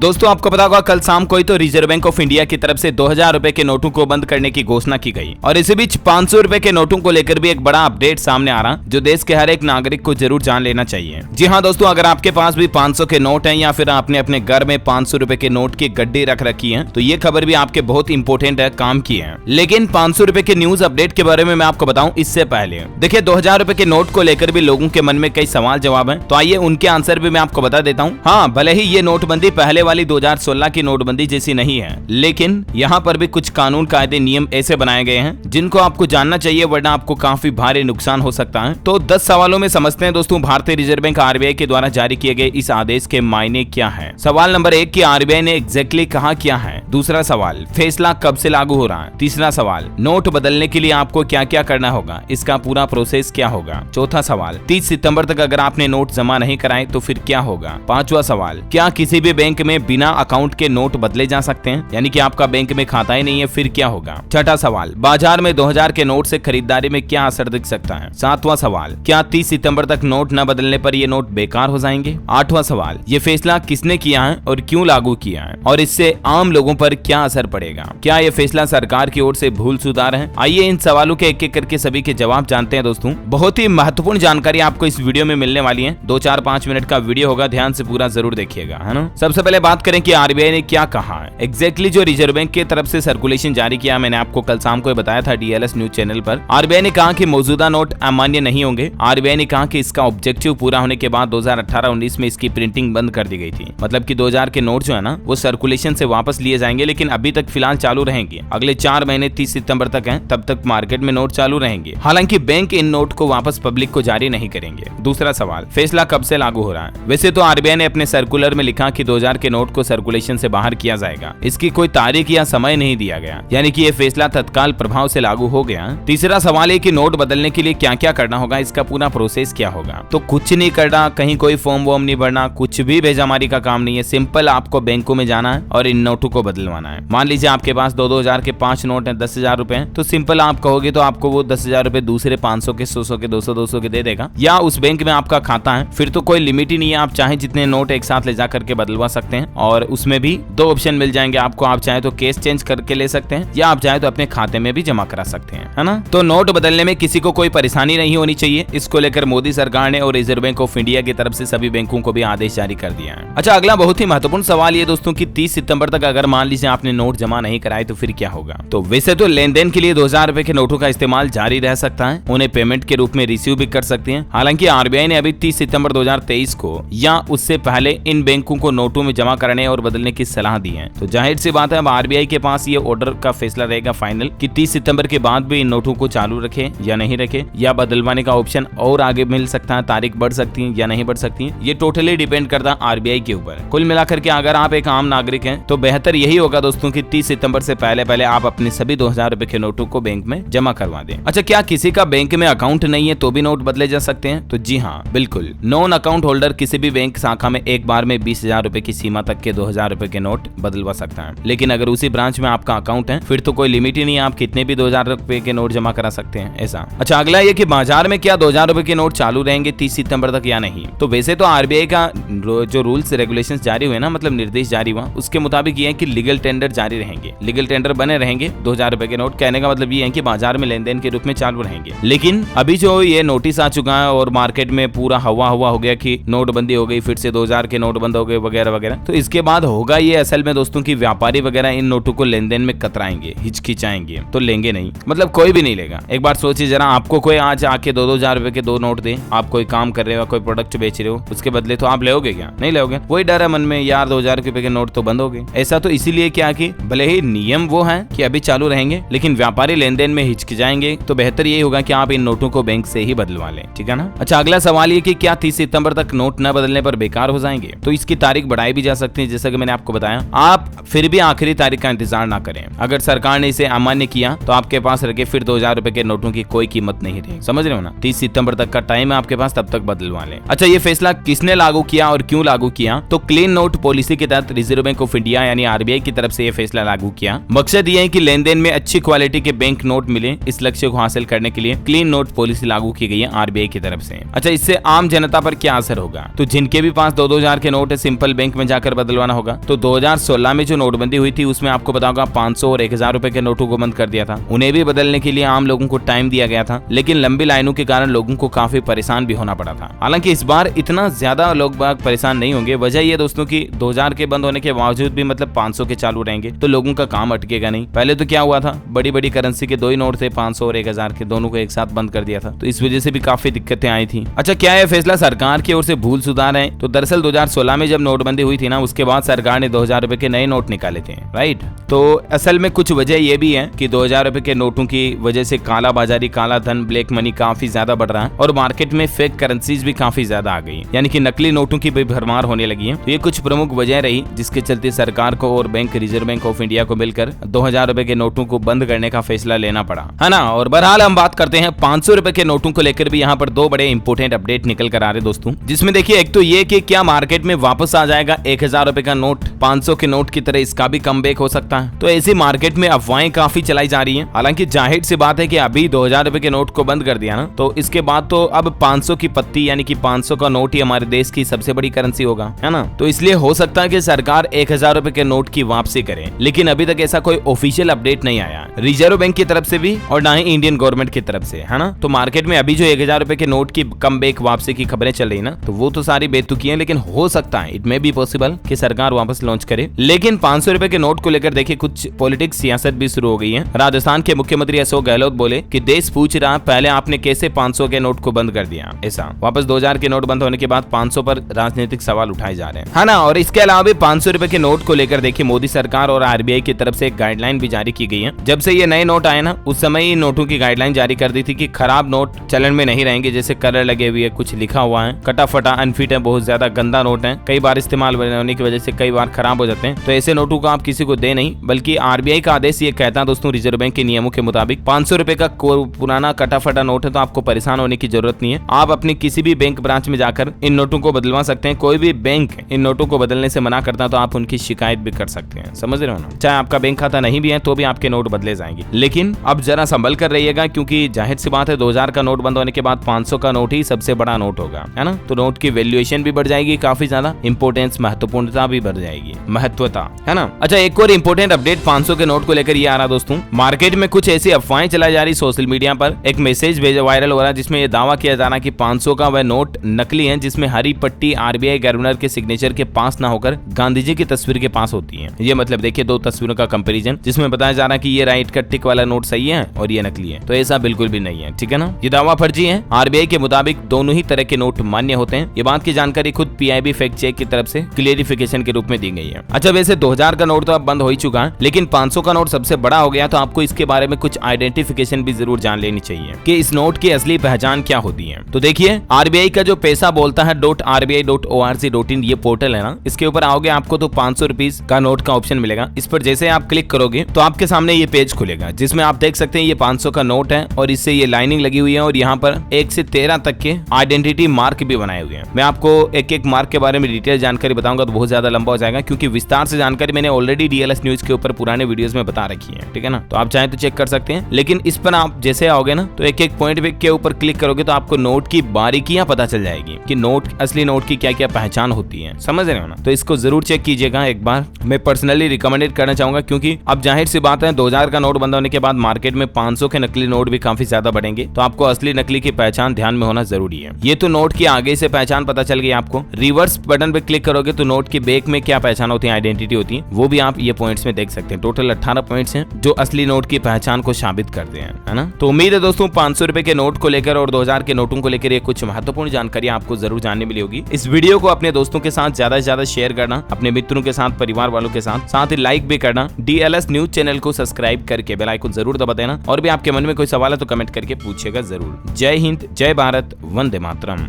दोस्तों आपको पता होगा कल शाम को ही तो रिजर्व बैंक ऑफ इंडिया की तरफ से 2000 रुपए के नोटों को बंद करने की घोषणा की गई और इसी बीच 500 रुपए के नोटों को लेकर भी एक बड़ा अपडेट सामने आ रहा जो देश के हर एक नागरिक को जरूर जान लेना चाहिए। जी हाँ दोस्तों, अगर आपके पास भी 500 के नोट हैं या फिर आपने अपने घर में 500 रुपए के नोट की गड्डी रख रखी है तो ये खबर भी आपके बहुत इंपोर्टेंट है, काम की है। लेकिन 500 रुपए के न्यूज अपडेट के बारे में मैं आपको बताऊं इससे पहले देखिए 2000 रुपए के नोट को लेकर भी लोगों के मन में कई सवाल जवाब है, तो आइए उनके आंसर भी मैं आपको बता देता हूँ। हाँ, भले ही ये नोटबंदी पहले वाली 2016 की नोटबंदी जैसी नहीं है, लेकिन यहाँ पर भी कुछ कानून कायदे नियम ऐसे बनाए गए हैं जिनको आपको जानना चाहिए, वरना आपको काफी भारी नुकसान हो सकता है। तो 10 सवालों में समझते हैं दोस्तों भारतीय रिजर्व बैंक आरबीआई के द्वारा जारी किए गए इस आदेश के मायने क्या है। सवाल नंबर 1 की आरबीआई ने एग्जैक्टली कहा क्या है। दूसरा सवाल, फैसला कब से लागू हो रहा है। तीसरा सवाल, नोट बदलने के लिए आपको क्या क्या करना होगा, इसका पूरा प्रोसेस क्या होगा। चौथा सवाल, 30 सितंबर तक अगर आपने नोट जमा नहीं कराए तो फिर क्या होगा। पांचवा सवाल, क्या किसी भी बैंक में बिना अकाउंट के नोट बदले जा सकते हैं, यानी कि आपका बैंक में खाता ही नहीं है, फिर क्या होगा। छठा सवाल, बाजार में 2000 के नोट से खरीदारी में क्या असर दिख सकता है। सातवां सवाल, क्या 30 सितंबर तक नोट न बदलने पर ये नोट बेकार हो जाएंगे। आठवां सवाल, ये फैसला किसने किया है और क्यों लागू किया है और इससे आम लोगों पर क्या असर पड़ेगा। क्या ये फैसला सरकार की ओर से भूल सुधार है। आइए इन सवालों के एक एक करके सभी के जवाब जानते हैं दोस्तों। बहुत ही महत्वपूर्ण जानकारी आपको इस वीडियो में मिलने वाली है। 2-4-5 मिनट का वीडियो होगा, ध्यान से पूरा जरूर देखिएगा, है ना। सबसे पहले बात करें कि आरबीआई ने क्या कहा है। एग्जैक्टली जो रिजर्व बैंक की तरफ से सर्कुलेशन जारी किया, मैंने आपको कल शाम को बताया था डीएलएस न्यूज चैनल पर। आरबीआई ने कहा कि मौजूदा नोट अमान्य नहीं होंगे। आरबीआई ने कहा कि इसका ऑब्जेक्टिव पूरा होने के बाद 2018-19 में इसकी प्रिंटिंग बंद कर दी गई थी, मतलब कि 2000 के नोट जो है ना वो सर्कुलेशन से वापस लिए जाएंगे, लेकिन अभी तक फिलहाल चालू रहेंगे। अगले 4 महीने 30 सितंबर तक हैं, तब तक मार्केट में नोट चालू रहेंगे। हालांकि बैंक इन नोट को वापस पब्लिक को जारी नहीं करेंगे। दूसरा सवाल, फैसला कब से लागू हो रहा है। वैसे तो आरबीआई ने अपने सर्कुलर में लिखा कि 2000 के नोट को सर्कुलेशन से बाहर किया जाएगा। इसकी कोई तारीख या समय नहीं दिया गया, यानी कि ये फैसला तत्काल प्रभाव से लागू हो गया। तीसरा सवाल है कि नोट बदलने के लिए क्या क्या करना होगा, इसका पूरा प्रोसेस क्या होगा। तो कुछ नहीं करना, कहीं कोई फॉर्म वॉर्म नहीं भरना, कुछ भी भेजामारी का काम नहीं है। सिंपल आपको बैंकों में जाना है और इन नोटों को बदलवाना है। मान लीजिए आपके पास 2000 के 5 नोट है, 10,000 रुपए हैं, तो सिंपल आप कहोगे तो आपको वो 10,000 रुपए दूसरे 500 के, 100 के, 200 के दे देगा। या उस बैंक में आपका खाता है, फिर तो कोई लिमिट ही नहीं है, आप चाहे जितने नोट एक साथ ले जा करके बदलवा सकते हैं। और उसमें भी 2 ऑप्शन मिल जाएंगे आपको, आप चाहे तो केस चेंज करके ले सकते हैं या आप चाहे तो अपने खाते में भी जमा करा सकते हैं, है ना। तो नोट बदलने में किसी को कोई परेशानी नहीं होनी चाहिए। इसको लेकर मोदी सरकार ने और रिजर्व बैंक ऑफ इंडिया की तरफ से सभी बैंकों को भी आदेश जारी कर दिया है। अच्छा, अगला बहुत ही महत्वपूर्ण सवाल ये दोस्तों कि 30 सितंबर तक अगर मान लीजिए आपने नोट जमा नहीं कराए तो फिर क्या होगा। तो वैसे तो लेन देन के लिए 2000 रुपए के नोटों का इस्तेमाल जारी रह सकता है, उन्हें पेमेंट के रूप में रिसीव भी कर सकते हैं। हालांकि आरबीआई ने अभी 30 सितंबर 2023 को या उससे पहले इन बैंकों को नोटों में जमा करने और बदलने की सलाह दी है। तो जाहिर सी बात है अब आरबीआई के पास ये ऑर्डर का फैसला रहेगा फाइनल कि 30 सितंबर के बाद भी इन नोटों को चालू रखे या नहीं रखे, या बदलवाने का ऑप्शन और आगे मिल सकता है, तारीख बढ़ सकती है या नहीं बढ़ सकती है। ये टोटली डिपेंड करता है आरबीआई के ऊपर। कुल मिलाकर के अगर आप एक आम नागरिक हैं तो बेहतर यही होगा दोस्तों कि 30 सितंबर से पहले आप अपने सभी 2000 रुपए के नोटों को बैंक में जमा करवा दें। अच्छा, क्या किसी का बैंक में अकाउंट नहीं है तो भी नोट बदले जा सकते हैं। तो जी हाँ, बिल्कुल। नॉन अकाउंट होल्डर किसी भी बैंक शाखा में एक बार में 20,000 रुपए की सीमा तक के 2000 रुपए के नोट बदलवा सकता है। लेकिन अगर उसी ब्रांच में आपका अकाउंट है फिर तो कोई लिमिट ही नहीं है, आप कितने भी 2000 रुपए के नोट जमा करा सकते हैं, ऐसा। अच्छा, अगला ये कि बाजार में क्या 2000 रुपए के नोट चालू रहेंगे 30 सितंबर तक या नहीं। तो वैसे तो आरबीआई का जो रूल्स रेगुलेशंस जारी हुए ना, मतलब निर्देश जारी हुआ, उसके मुताबिक ये है कि लीगल टेंडर जारी रहेंगे, लीगल टेंडर बने रहेंगे। 2000 रुपए के नोट कहने का मतलब ये है कि बाजार में लेन देन के रूप में चालू रहेंगे। लेकिन अभी जो ये नोटिस आ चुका है और मार्केट में पूरा हवा हो गया कि नोटबंदी हो गई, फिर से 2000 के नोट बंद हो गए वगैरह वगैरह, तो इसके बाद होगा ये असल में दोस्तों की व्यापारी वगैरह इन नोटों को लेन देन में कतराएंगे, हिचकिचाएंगे, तो लेंगे नहीं, मतलब कोई भी नहीं लेगा। एक बार सोचिए जरा, आपको कोई आज आके 2-2000 रुपए के 2 नोट दे, आप कोई काम कर रहे हो, कोई प्रोडक्ट बेच रहे हो, उसके बदले तो आप लेोगे क्या? नहीं लेोगे। वही डर है मन में, यार 2000 रुपए के नोट तो बंद हो गए। ऐसा तो इसीलिए क्या कि भले ही नियम वो है कि अभी चालू रहेंगे, लेकिन व्यापारी लेन देन में हिचकिचाएंगे, तो बेहतर यही होगा कि आप इन नोटों को बैंक से ही बदलवा लें, ठीक है ना। अच्छा, अगला सवाल ये कि क्या 30 सितंबर तक नोट न बदलने पर बेकार हो जाएंगे। तो इसकी तारीख बढ़ाई भी जा सकती है, जैसा कि मैंने आपको बताया। आप फिर भी आखिरी तारीख का इंतजार ना करें। अगर सरकार ने इसे अमान्य किया तो आपके पास रखे फिर 2000 रुपए के नोटों की कोई कीमत नहीं रही। समझ रहे हो ना? 30 सितंबर तक का टाइम है आपके पास, तब तक बदलवा लें। अच्छा, ये फैसला किसने लागू किया और क्यों लागू किया? तो क्लीन नोट पॉलिसी के तहत रिजर्व बैंक ऑफ इंडिया यानी आरबीआई की तरफ से ये फैसला लागू किया। मकसद ये है कि लेन देन में अच्छी क्वालिटी के बैंक नोट मिले। इस लक्ष्य को हासिल करने के लिए क्लीन नोट पॉलिसी लागू की गई है आरबीआई की तरफ से। अच्छा, इससे आम जनता पर क्या असर होगा? तो जिनके भी पास 2-2000 के नोट है, सिंपल बैंक में जाकर बदलवाना होगा। तो 2016 में जो नोटबंदी हुई थी उसमें आपको पता होगा 500 और 1000 रुपए के नोटों को बंद कर दिया था। उन्हें भी बदलने के लिए आम लोगों को टाइम दिया गया था, लेकिन लंबी लाइनों के कारण लोगों को काफी परेशान भी होना पड़ा था। हालांकि इस बार इतना ज्यादा लोग बाग परेशान नहीं होंगे। वजह यह दोस्तों की 2000 के बंद होने के बावजूद भी मतलब 500 के चालू रहेंगे तो लोगों का काम अटकेगा नहीं। पहले तो क्या हुआ था, बड़ी बड़ी करेंसी के 2 ही नोट थे, 500 और 1000 के, दोनों को एक साथ बंद कर दिया था। तो इस वजह से भी काफी दिक्कतें आई थी। अच्छा, क्या यह फैसला सरकार की ओर से भूल सुधार है? तो दरअसल 2016 में जब नोटबंदी हुई थी ना, उसके बाद सरकार ने 2000 रुपए के नए नोट निकाले थे, राइट। तो असल में कुछ वजह यह भी है कि 2000 रुपए के नोटों की वजह से काला बाजारी, काला धन, ब्लैक मनी काफी ज्यादा बढ़ रहा है और मार्केट में फेक करेंसीज भी काफी ज्यादा आ गई, यानी कि नकली नोटों की भी भरमार होने लगी है। तो ये कुछ प्रमुख वजह रही जिसके चलते सरकार को और bank reserve bank of India को मिलकर 2000 रुपए के नोटों को बंद करने का फैसला लेना पड़ा, है ना। और बहरहाल हम बात करते हैं 500 रुपए के नोटों को लेकर भी यहाँ पर 2 बड़े इंपोर्टेंट अपडेट निकल कर आ रहे दोस्तों, जिसमें देखिए एक तो ये कि क्या मार्केट में वापस आ जाएगा 1000 रुपए का नोट 500 के नोट की तरह, इसका भी कमबैक हो सकता है। तो ऐसी मार्केट में अफवाहें काफी चलाई जा रही हैं। हालांकि जाहिर सी बात है कि अभी 2000 रुपए के नोट को बंद कर दिया ना, तो इसके बाद तो अब 500 की पत्ती यानी कि 500 का नोट ही हमारे देश की सबसे बड़ी करेंसी होगा, है ना। तो इसलिए हो सकता है कि सरकार 1000 रुपए के नोट की वापसी करे, लेकिन अभी तक ऐसा कोई ऑफिशियल अपडेट नहीं आया रिजर्व बैंक की तरफ से भी और ना ही इंडियन गवर्नमेंट की तरफ से, है ना। तो मार्केट में अभी जो 1000 रुपए के नोट की कमबैक वापसी की खबरें चल रही ना, तो वो तो सारी बेतुकी है, लेकिन हो सकता है इट मे बी पॉसिबल कि सरकार वापस लॉन्च करे। लेकिन 500 रुपए के नोट को लेकर देखिए कुछ पॉलिटिक्स सियासत भी शुरू हो गई है। राजस्थान के मुख्यमंत्री अशोक गहलोत बोले कि देश पूछ रहा पहले आपने कैसे 500 के नोट को बंद कर दिया। ऐसा वापस 2000 के नोट बंद होने के बाद 500 पर राजनीतिक सवाल उठाए जा रहे हैं, है ना। और इसके अलावा भी 500 रुपए के नोट को लेकर देखिए मोदी सरकार और आरबीआई की तरफ से एक गाइडलाइन भी जारी की गई है। जब से ये नए नोट आए ना, उस समय इन नोटों की गाइडलाइन जारी कर दी थी कि खराब नोट चलन में नहीं रहेंगे, जैसे कलर लगे हुए, कुछ लिखा हुआ है, कटा फटा, अनफिट है, बहुत ज्यादा गंदा नोट है, कई बार इस्तेमाल होने की वजह से कई बार खराब हो जाते हैं। तो ऐसे नोटों को आप किसी को दे नहीं, बल्कि आरबीआई का आदेश ये कहता है दोस्तों, रिजर्व बैंक के नियमों के मुताबिक 500 रुपए का पुराना कटा फटा नोट है तो आपको परेशान होने की जरूरत नहीं है। आप अपनी किसी भी बैंक ब्रांच में जाकर इन नोटों को बदलवा सकते हैं। कोई भी बैंक इन नोटों को बदलने से मना करता है तो आप उनकी शिकायत भी कर सकते हैं, समझ रहे हो ना। चाहे आपका बैंक खाता नहीं भी है तो भी आपके नोट बदले जाएंगे, लेकिन अब जरा संभल कर रहिएगा, क्योंकि जाहिर सी बात है 2000 का नोट बंद होने के बाद 500 का नोट ही सबसे बड़ा नोट होगा, है ना। तो नोट की वैल्यूएशन भी बढ़ जाएगी काफी ज्यादा, इंपोर्टेंस महत्वपूर्णता भी बढ़ जाएगी, महत्वता, है ना। अच्छा, एक और इंपोर्टेंट अपडेट 500 के नोट को लेकर ये आ रहा दोस्तों, मार्केट में कुछ ऐसी अफवाहें चलाई जा रही सोशल मीडिया पर, एक मैसेज वायरल हो रहा है जिसमें यह दावा किया जा रहा है कि 500 का वह नोट नकली है जिसमें हरी पट्टी आरबीआई गवर्नर के सिग्नेचर के पास ना होकर गांधी जी की तस्वीर के पास होती है। ये मतलब देखिए 2 तस्वीरों का कंपैरिजन, जिसमें बताया जा रहा है कि ये राइट का टिक वाला नोट सही है और ये नकली है। तो ऐसा बिल्कुल भी नहीं है, ठीक है ना। ये दावा फर्जी है। आरबीआई के मुताबिक दोनों ही तरह के नोट मान्य होते हैं। ये बात की जानकारी खुद पीआईबी फैक्ट चेक की तरफ से क्लियरिफिकेशन के रूप में दी गई है। अच्छा, वैसे 2000 का नोट तो अब बंद हो ही चुका है, लेकिन 500 का नोट सबसे बड़ा हो गया, तो आपको इसके बारे में कुछ आइडेंटिफिकेशन भी जरूर जान लेनी चाहिए कि इस नोट की असली पहचान क्या होती है। तो देखिए, आरबीआई का जो पैसा बोलता है .rbi.org.in ये पोर्टल है ना, इसके ऊपर आओगे आपको तो 500 रुपीज का नोट का ऑप्शन मिलेगा। इस पर जैसे आप क्लिक करोगे तो आपके सामने ये पेज खुलेगा, जिसमें आप देख सकते हैं ये 500 का नोट है और इससे ये लाइनिंग लगी हुई है और यहाँ पर 1 से 13 तक के आइडेंटिटी मार्क भी बनाए हुए हैं। मैं आपको एक एक मार्क के बारे में डिटेल जानकारी बताऊंगा तो बहुत ज्यादा लंबा हो जाएगा, क्योंकि विस्तार से जानकारी मैंने ऑलरेडी डीएलएस न्यूज के ऊपर पुराने वीडियोस में बता रखी है, ठीक है ना। तो आप चाहें तो चेक कर सकते हैं, लेकिन इस पर आप जैसे आओगे ना तो एक एक पॉइंट के ऊपर क्लिक करोगे तो आपको नोट की बारीकियां पता चल जाएगी कि नोट असली नोट की क्या क्या पहचान होती है, समझ रहे हो ना। तो इसको जरूर चेक कीजिएगा एक बार, मैं पर्सनली रिकमेंडेड करना चाहूंगा, क्योंकि अब जाहिर सी बात है 2000 का नोट बंद होने के बाद मार्केट में 500 के नकली नोट भी काफी ज्यादा बढ़ेंगे, तो आपको असली नकली की पहचान ध्यान में होना जरूरी है। ये तो नोट की आगे से पहचान पता चल गई आपको। रिवर्स बटन पे क्लिक करोगे तो नोट के बैक में क्या पहचान होती है, आइडेंटिटी होती है, वो भी आप ये पॉइंट्स में देख सकते हैं। टोटल 18 पॉइंट्स हैं जो असली नोट की पहचान को साबित करते हैं, है ना। तो उम्मीद है दोस्तों 500 रुपए के नोट को लेकर और 2000 के नोटों को लेकर ये कुछ महत्वपूर्ण जानकारी आपको जरूर जानने मिली होगी। इस वीडियो को अपने दोस्तों के साथ ज्यादा से ज्यादा शेयर करना, अपने मित्रों के साथ, परिवार वालों के साथ ही लाइक भी करना। डीएलएस न्यूज चैनल को सब्सक्राइब करके बेल आइकन जरूर दबा देना, और भी आपके मन में कोई सवाल है तो कमेंट करके पूछिएगा जरूर। जय हिंद, जय भारत, वंदे मातरम।